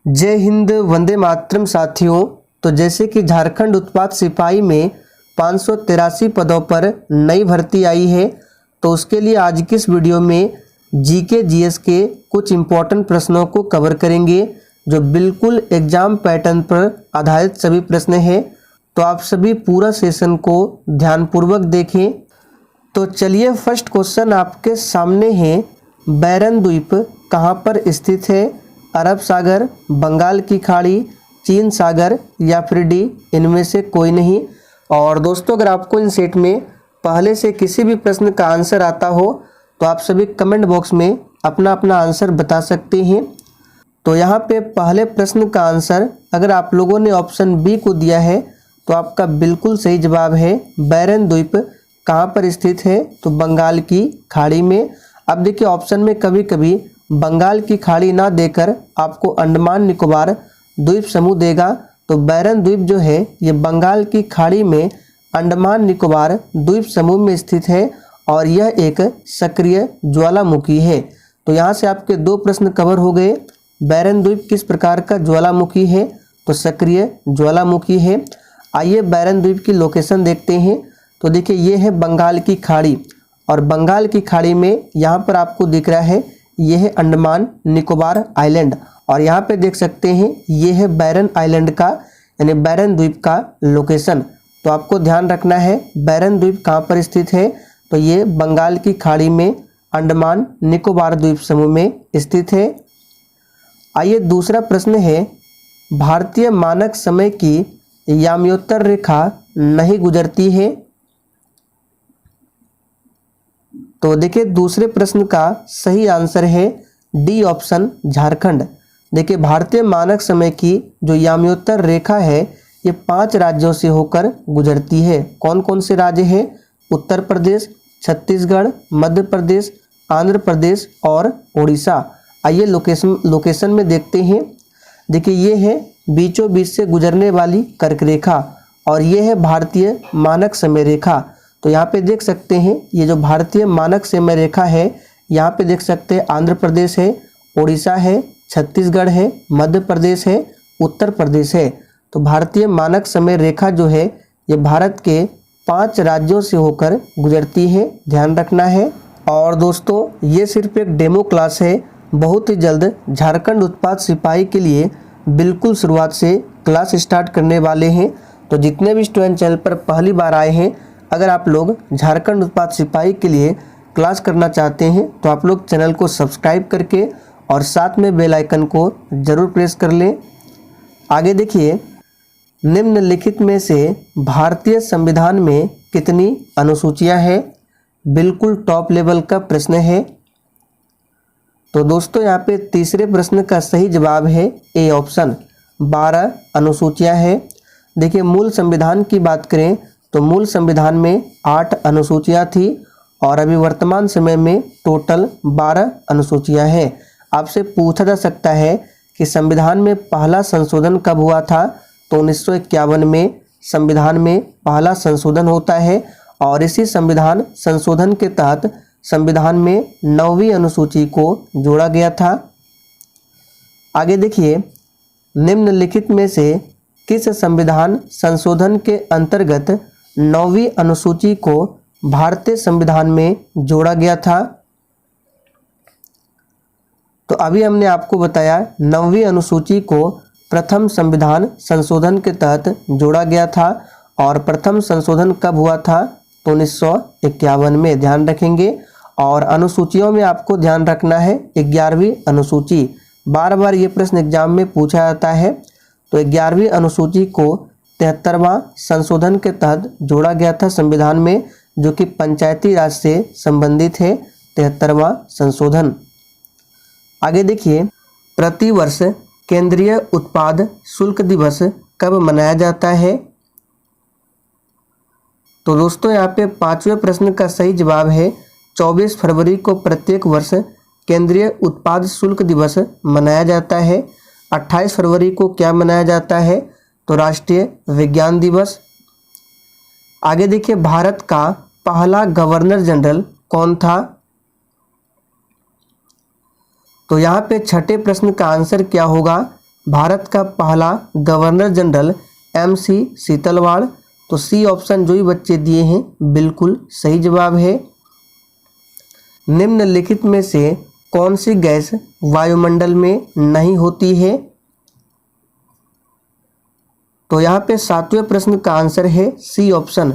जय हिंद, वंदे मातरम साथियों। तो जैसे कि झारखंड उत्पाद सिपाही में 583 पदों पर नई भर्ती आई है, तो उसके लिए आज की इस वीडियो में जीके जीएस के कुछ इम्पोर्टेंट प्रश्नों को कवर करेंगे जो बिल्कुल एग्जाम पैटर्न पर आधारित सभी प्रश्न हैं। तो आप सभी पूरा सेशन को ध्यानपूर्वक देखें। तो चलिए, फर्स्ट क्वेश्चन आपके सामने है। बैरन द्वीप कहाँ पर स्थित है? अरब सागर, बंगाल की खाड़ी, चीन सागर या फिर डी, इनमें से कोई नहीं। और दोस्तों, अगर आपको इन सेट में पहले से किसी भी प्रश्न का आंसर आता हो तो आप सभी कमेंट बॉक्स में अपना अपना आंसर बता सकते हैं। तो यहाँ पे पहले प्रश्न का आंसर अगर आप लोगों ने ऑप्शन बी को दिया है तो आपका बिल्कुल सही जवाब है। बैरन द्वीप कहाँ पर स्थित है? तो बंगाल की खाड़ी में। अब देखिए, ऑप्शन में कभी कभी बंगाल की खाड़ी ना देकर आपको अंडमान निकोबार द्वीप समूह देगा। तो बैरन द्वीप जो है ये बंगाल की खाड़ी में अंडमान निकोबार द्वीप समूह में स्थित है और यह एक सक्रिय ज्वालामुखी है। तो यहाँ से आपके दो प्रश्न कवर हो गए। बैरन द्वीप किस प्रकार का ज्वालामुखी है? तो सक्रिय ज्वालामुखी है। आइए बैरन द्वीप की लोकेशन देखते हैं। तो देखिए, ये है बंगाल की खाड़ी और बंगाल की खाड़ी में यहाँ पर आपको दिख रहा है ये है अंडमान निकोबार आइलैंड और यहाँ पे देख सकते हैं ये है बैरन आइलैंड का यानी बैरन द्वीप का लोकेशन। तो आपको ध्यान रखना है बैरन द्वीप कहाँ पर स्थित है। तो ये बंगाल की खाड़ी में अंडमान निकोबार द्वीप समूह में स्थित है। आइए दूसरा प्रश्न है, भारतीय मानक समय की याम्योत्तर रेखा नहीं गुजरती है। तो देखिए, दूसरे प्रश्न का सही आंसर है डी ऑप्शन, झारखंड। देखिए, भारतीय मानक समय की जो याम्योत्तर रेखा है ये 5 राज्यों से होकर गुजरती है। कौन कौन से राज्य हैं? उत्तर प्रदेश, छत्तीसगढ़, मध्य प्रदेश, आंध्र प्रदेश और उड़ीसा। आइए लोकेशन में देखते हैं। देखिए, ये है बीचों बीच से गुजरने वाली कर्क रेखा और ये है भारतीय मानक समय रेखा। तो यहाँ पे देख सकते हैं ये जो भारतीय मानक समय रेखा है, यहाँ पे देख सकते हैं आंध्र प्रदेश है, उड़ीसा है, छत्तीसगढ़ है, मध्य प्रदेश है, उत्तर प्रदेश है। तो भारतीय मानक समय रेखा जो है ये भारत के 5 राज्यों से होकर गुजरती है, ध्यान रखना है। और दोस्तों, ये सिर्फ एक डेमो क्लास है। बहुत ही जल्द झारखंड उत्पाद सिपाही के लिए बिल्कुल शुरुआत से क्लास स्टार्ट करने वाले हैं। तो जितने भी स्टूडेंट चैनल पर पहली बार आए हैं, अगर आप लोग झारखंड उत्पाद सिपाही के लिए क्लास करना चाहते हैं तो आप लोग चैनल को सब्सक्राइब करके और साथ में बेल आइकन को जरूर प्रेस कर लें। आगे देखिए, निम्नलिखित में से भारतीय संविधान में कितनी अनुसूचियां हैं? बिल्कुल टॉप लेवल का प्रश्न है। तो दोस्तों, यहाँ पे तीसरे प्रश्न का सही जवाब है ए ऑप्शन, 12 अनुसूचियां हैं। देखिए, मूल संविधान की बात करें तो मूल संविधान में 8 अनुसूचियां थी और अभी वर्तमान समय में टोटल 12 अनुसूचियां हैं। आपसे पूछा जा सकता है कि संविधान में पहला संशोधन कब हुआ था? तो 1951 में संविधान में पहला संशोधन होता है और इसी संविधान संशोधन के तहत संविधान में 9वीं अनुसूची को जोड़ा गया था। आगे देखिए, निम्नलिखित में से किस संविधान संशोधन के अंतर्गत 9वीं अनुसूची को भारतीय संविधान में जोड़ा गया था? तो अभी हमने आपको बताया 9वीं अनुसूची को प्रथम संविधान संशोधन के तहत जोड़ा गया था और प्रथम संशोधन कब हुआ था? तो 1951 में, ध्यान रखेंगे। और अनुसूचियों में आपको ध्यान रखना है 11वीं अनुसूची। बार बार ये प्रश्न एग्जाम में पूछा जाता है। तो 11वीं अनुसूची को 73वां संशोधन के तहत जोड़ा गया था संविधान में, जो कि पंचायती राज से संबंधित है। 73वां संशोधन। आगे देखिए, प्रतिवर्ष केंद्रीय उत्पाद शुल्क दिवस कब मनाया जाता है? तो दोस्तों, यहाँ पे 5वें प्रश्न का सही जवाब है 24 फरवरी को प्रत्येक वर्ष केंद्रीय उत्पाद शुल्क दिवस मनाया जाता है। 28 फरवरी को क्या मनाया जाता है? तो राष्ट्रीय विज्ञान दिवस। आगे देखिए, भारत का पहला गवर्नर जनरल कौन था? तो यहाँ पे छठे प्रश्न का आंसर क्या होगा? भारत का पहला गवर्नर जनरल MC शीतलवाड़। तो सी ऑप्शन जो ही बच्चे दिए हैं बिल्कुल सही जवाब है। निम्नलिखित में से कौन सी गैस वायुमंडल में नहीं होती है? तो यहाँ पे 7वें प्रश्न का आंसर है सी ऑप्शन,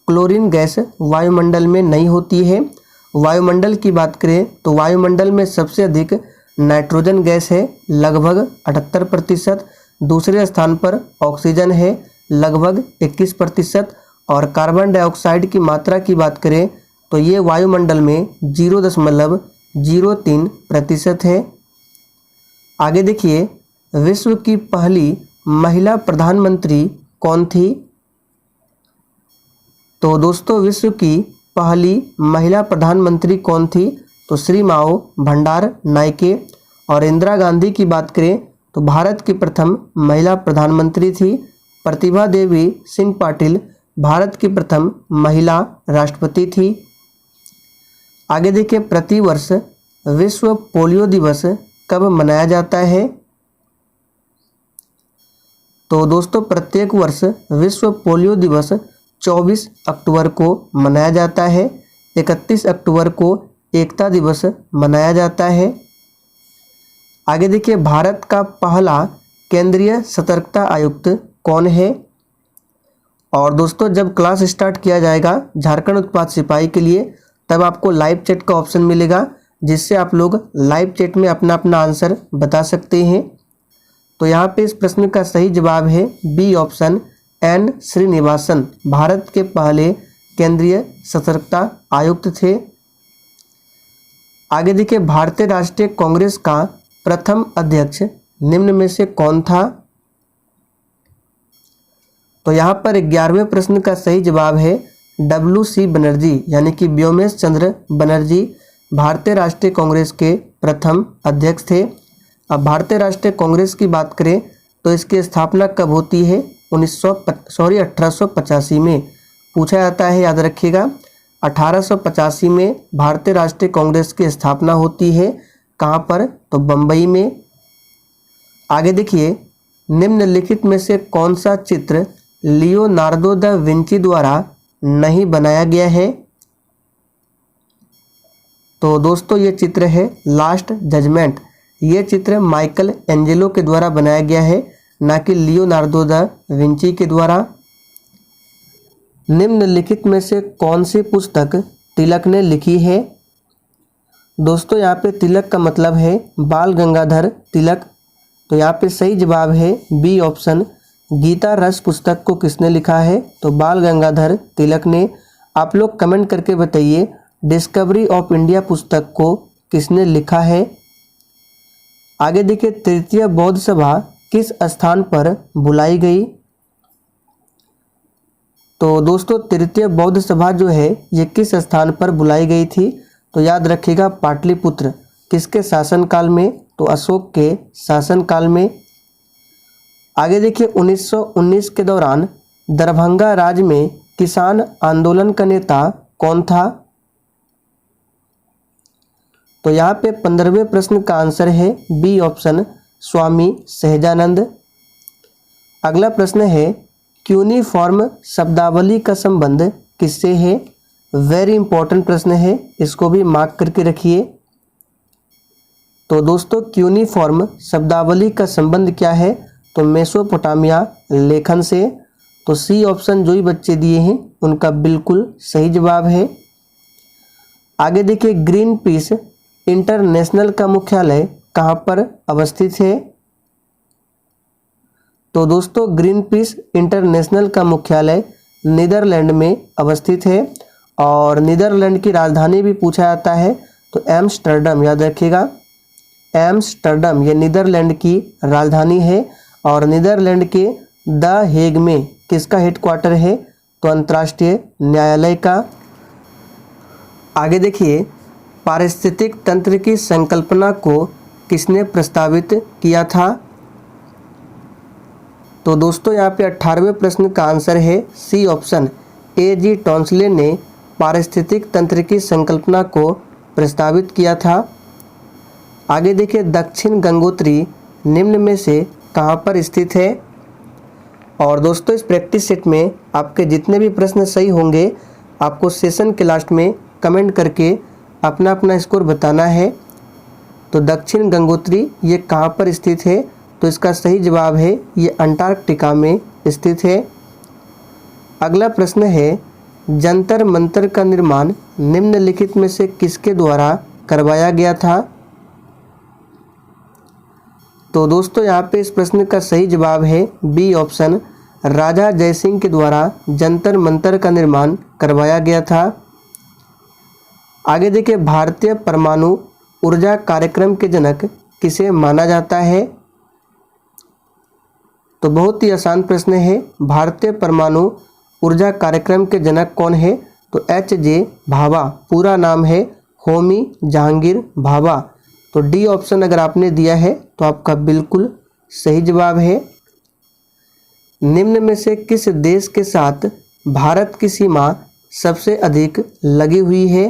क्लोरीन गैस वायुमंडल में नहीं होती है। वायुमंडल की बात करें तो वायुमंडल में सबसे अधिक नाइट्रोजन गैस है लगभग 78%, दूसरे स्थान पर ऑक्सीजन है लगभग 21%, और कार्बन डाइऑक्साइड की मात्रा की बात करें तो ये वायुमंडल में 0.03% है। आगे देखिए, विश्व की पहली महिला प्रधानमंत्री कौन थी? तो दोस्तों विश्व की पहली महिला प्रधानमंत्री कौन थी? तो श्रीमाओ भंडार नायके। और इंदिरा गांधी की बात करें तो भारत की प्रथम महिला प्रधानमंत्री थी। प्रतिभा देवी सिंह पाटिल भारत की प्रथम महिला राष्ट्रपति थी। आगे देखिए, प्रतिवर्ष विश्व पोलियो दिवस कब मनाया जाता है? तो दोस्तों प्रत्येक वर्ष विश्व पोलियो दिवस 24 अक्टूबर को मनाया जाता है। 31 अक्टूबर को एकता दिवस मनाया जाता है। आगे देखिए, भारत का पहला केंद्रीय सतर्कता आयुक्त कौन है? और दोस्तों जब क्लास स्टार्ट किया जाएगा झारखंड उत्पाद सिपाही के लिए तब आपको लाइव चैट का ऑप्शन मिलेगा, जिससे आप लोग लाइव चैट में अपना अपना आंसर बता सकते हैं। तो यहाँ पे इस प्रश्न का सही जवाब है B option, N Srinivasan Bharat के पहले केंद्रीय सतर्कता आयुक्त थे। आगे देखिए, भारतीय राष्ट्रीय कांग्रेस का प्रथम अध्यक्ष निम्न में से कौन था? तो यहाँ पर 11वें प्रश्न का सही जवाब है WC बनर्जी, यानी कि व्योमेश चंद्र बनर्जी भारतीय राष्ट्रीय कांग्रेस के प्रथम अध्यक्ष थे। अब भारतीय राष्ट्रीय कांग्रेस की बात करें तो इसकी स्थापना कब होती है? 1885 में पूछा जाता है, याद रखिएगा। 1885 में भारतीय राष्ट्रीय कांग्रेस की स्थापना होती है। कहाँ पर? तो बम्बई में। आगे देखिए, निम्नलिखित में से कौन सा चित्र लियोनार्डो दा विंची द्वारा नहीं बनाया गया है? तो दोस्तों ये चित्र है लास्ट जजमेंट। ये चित्र माइकल एंजेलो के द्वारा बनाया गया है, ना कि लियोनार्डो दा विंची के द्वारा। निम्नलिखित में से कौन सी पुस्तक तिलक ने लिखी है? दोस्तों यहाँ पे तिलक का मतलब है बाल गंगाधर तिलक। तो यहाँ पे सही जवाब है बी ऑप्शन, गीता रस पुस्तक को किसने लिखा है? तो बाल गंगाधर तिलक ने। आप लोग कमेंट करके बताइए डिस्कवरी ऑफ इंडिया पुस्तक को किसने लिखा है? आगे देखिए, तृतीय बौद्ध सभा किस स्थान पर बुलाई गई? तो दोस्तों तृतीय बौद्ध सभा जो है ये किस स्थान पर बुलाई गई थी? तो याद रखिएगा पाटलिपुत्र। किसके शासनकाल में? तो अशोक के शासनकाल में। आगे देखिए, 1919 के दौरान दरभंगा राज्य में किसान आंदोलन का नेता कौन था? तो यहाँ पे 15वें प्रश्न का आंसर है बी ऑप्शन, स्वामी सहजानंद। अगला प्रश्न है, क्यूनिफॉर्म शब्दावली का संबंध किससे है? वेरी इंपॉर्टेंट प्रश्न है, इसको भी मार्क करके रखिए। तो दोस्तों क्यूनिफॉर्म शब्दावली का संबंध क्या है? तो मेसोपोटामिया लेखन से। तो सी ऑप्शन जो ही बच्चे दिए हैं उनका बिल्कुल सही जवाब है। आगे देखिए, ग्रीन पीस इंटरनेशनल का मुख्यालय कहाँ पर अवस्थित है? तो दोस्तों ग्रीन पीस इंटरनेशनल का मुख्यालय नीदरलैंड में अवस्थित है। और नीदरलैंड की राजधानी भी पूछा जाता है तो एम्स्टर्डम, याद रखिएगा एम्स्टर्डम ये नीदरलैंड की राजधानी है। और नीदरलैंड के द हेग में किसका हेडक्वार्टर है? तो अंतर्राष्ट्रीय न्यायालय का। आगे देखिए, पारिस्थितिक तंत्र की संकल्पना को किसने प्रस्तावित किया था? तो दोस्तों यहाँ पे 18वें प्रश्न का आंसर है सी ऑप्शन, A.G. टॉन्सले ने पारिस्थितिक तंत्र की संकल्पना को प्रस्तावित किया था। आगे देखिए, दक्षिण गंगोत्री निम्न में से कहाँ पर स्थित है। और दोस्तों इस प्रैक्टिस सेट में आपके जितने भी प्रश्न सही होंगे आपको सेशन के लास्ट में कमेंट करके अपना अपना स्कोर बताना है। तो दक्षिण गंगोत्री ये कहाँ पर स्थित है, तो इसका सही जवाब है ये अंटार्कटिका में स्थित है। अगला प्रश्न है जंतर मंतर का निर्माण निम्नलिखित में से किसके द्वारा करवाया गया था। तो दोस्तों यहाँ पे इस प्रश्न का सही जवाब है बी ऑप्शन, राजा जयसिंह के द्वारा जंतर मंतर का निर्माण करवाया गया था। आगे देखिए भारतीय परमाणु ऊर्जा कार्यक्रम के जनक किसे माना जाता है। तो बहुत ही आसान प्रश्न है, भारतीय परमाणु ऊर्जा कार्यक्रम के जनक कौन है, तो एच.जे. भाभा, पूरा नाम है होमी जहांगीर भाभा। तो डी ऑप्शन अगर आपने दिया है तो आपका बिल्कुल सही जवाब है। निम्न में से किस देश के साथ भारत की सीमा सबसे अधिक लगी हुई है।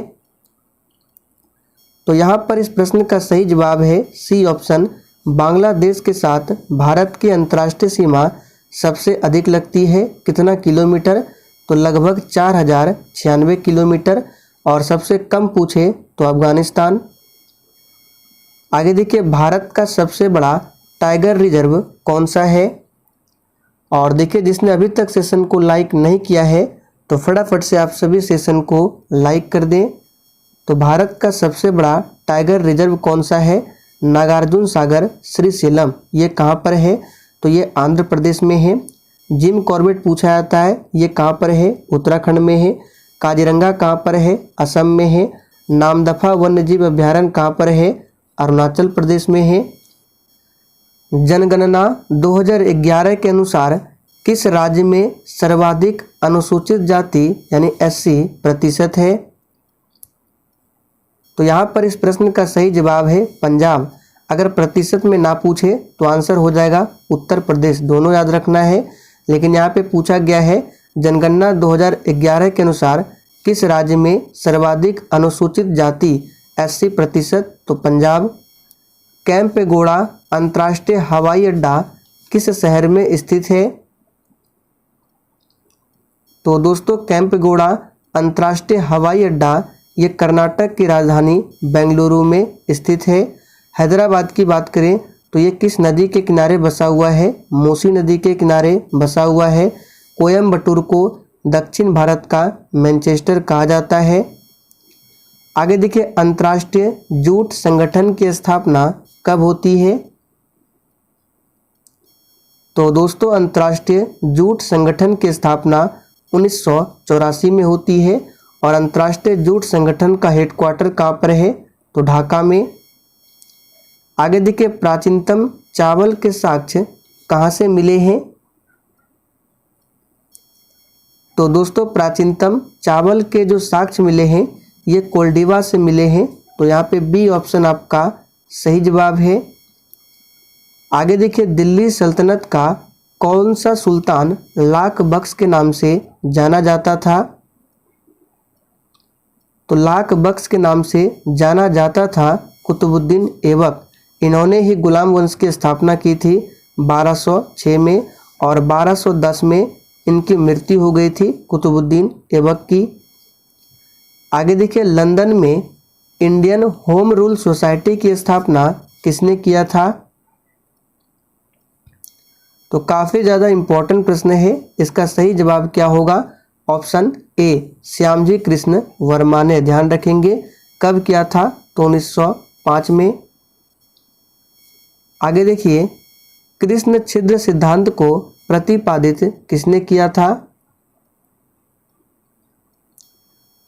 तो यहाँ पर इस प्रश्न का सही जवाब है सी ऑप्शन, बांग्लादेश के साथ भारत की अंतर्राष्ट्रीय सीमा सबसे अधिक लगती है। कितना किलोमीटर, तो लगभग 4096 किलोमीटर। और सबसे कम पूछे तो अफगानिस्तान। आगे देखिए भारत का सबसे बड़ा टाइगर रिजर्व कौन सा है। और देखिए जिसने अभी तक सेशन को लाइक नहीं किया है तो फटाफट से आप सभी सेशन को लाइक कर दें। तो भारत का सबसे बड़ा टाइगर रिजर्व कौन सा है, नागार्जुन सागर श्रीशैलम, ये कहाँ पर है, तो ये आंध्र प्रदेश में है। जिम कॉर्बेट पूछा जाता है, ये कहाँ पर है, उत्तराखंड में है। काजीरंगा कहाँ पर है, असम में है। नामदफा वन्यजीव अभ्यारण्य कहाँ पर है, अरुणाचल प्रदेश में है। जनगणना 2011 के अनुसार किस राज्य में सर्वाधिक अनुसूचित जाति यानी एससी प्रतिशत है। तो यहाँ पर इस प्रश्न का सही जवाब है पंजाब। अगर प्रतिशत में ना पूछे तो आंसर हो जाएगा उत्तर प्रदेश, दोनों याद रखना है। लेकिन यहाँ पे पूछा गया है जनगणना 2011 के अनुसार किस राज्य में सर्वाधिक अनुसूचित जाति एससी प्रतिशत, तो पंजाब। कैंपेगौड़ा अंतर्राष्ट्रीय हवाई अड्डा किस शहर में स्थित है। तो दोस्तों कैंपेगौड़ा अंतर्राष्ट्रीय हवाई अड्डा ये कर्नाटक की राजधानी बेंगलुरु में स्थित है। हैदराबाद की बात करें तो ये किस नदी के किनारे बसा हुआ है, मूसी नदी के किनारे बसा हुआ है। कोयम्बटूर को दक्षिण भारत का मैनचेस्टर कहा जाता है। आगे देखिए अंतर्राष्ट्रीय जूट संगठन की स्थापना कब होती है। तो दोस्तों अंतर्राष्ट्रीय जूट संगठन की स्थापना 1984 में होती है। और अंतर्राष्ट्रीय जूट संगठन का हेडक्वार्टर कहाँ पर है, तो ढाका में। आगे देखिए प्राचीनतम चावल के साक्ष्य कहाँ से मिले हैं। तो दोस्तों प्राचीनतम चावल के जो साक्ष्य मिले हैं ये कोल्डिवा से मिले हैं। तो यहाँ पे बी ऑप्शन आपका सही जवाब है। आगे देखिए दिल्ली सल्तनत का कौन सा सुल्तान लाख बख्श के नाम से जाना जाता था। तो लाख बख्श के नाम से जाना जाता था कुतुबुद्दीन ऐबक। इन्होंने ही गुलाम वंश की स्थापना की थी 1206 में और 1210 में इनकी मृत्यु हो गई थी कुतुबुद्दीन ऐबक की। आगे देखिए लंदन में इंडियन होम रूल सोसाइटी की स्थापना किसने किया था। तो काफ़ी ज़्यादा इम्पोर्टेंट प्रश्न है। इसका सही जवाब क्या होगा, ऑप्शन ए श्यामजी कृष्ण वर्मा ने। ध्यान रखेंगे कब किया था, तो 1905 में। आगे देखिए कृष्ण छिद्र सिद्धांत को प्रतिपादित किसने किया था।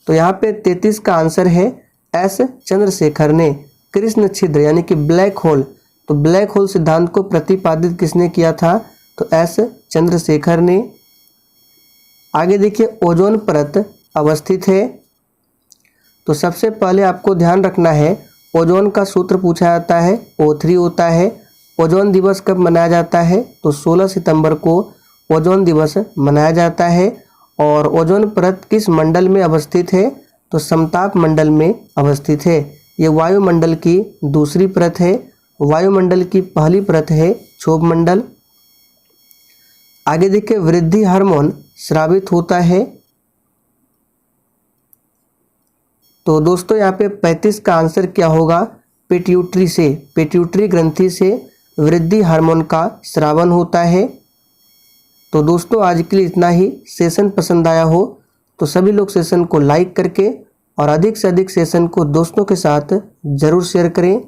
तो यहाँ पे 33 का आंसर है एस चंद्रशेखर ने। कृष्ण छिद्र यानी कि ब्लैक होल, तो ब्लैक होल सिद्धांत को प्रतिपादित किसने किया था, तो एस चंद्रशेखर ने। आगे देखिए ओजोन परत अवस्थित है। तो सबसे पहले आपको ध्यान रखना है ओजोन का सूत्र पूछा जाता है, O3 होता है। ओजोन दिवस कब मनाया जाता है, तो 16 सितंबर को ओजोन दिवस मनाया जाता है। और ओजोन परत किस मंडल में अवस्थित है, तो समताप मंडल में अवस्थित है। ये वायुमंडल की दूसरी परत है। वायुमंडल की पहली परत है क्षोभ मंडल। आगे देखिए वृद्धि हार्मोन स्रावित होता है, तो दोस्तों यहाँ पे 35 का आंसर क्या होगा, पिट्यूटरी से, पिट्यूटरी ग्रंथि से वृद्धि हार्मोन का स्रावन होता है। तो दोस्तों आज के लिए इतना ही। सेशन पसंद आया हो तो सभी लोग सेशन को लाइक करके और अधिक से अधिक सेशन को दोस्तों के साथ ज़रूर शेयर करें।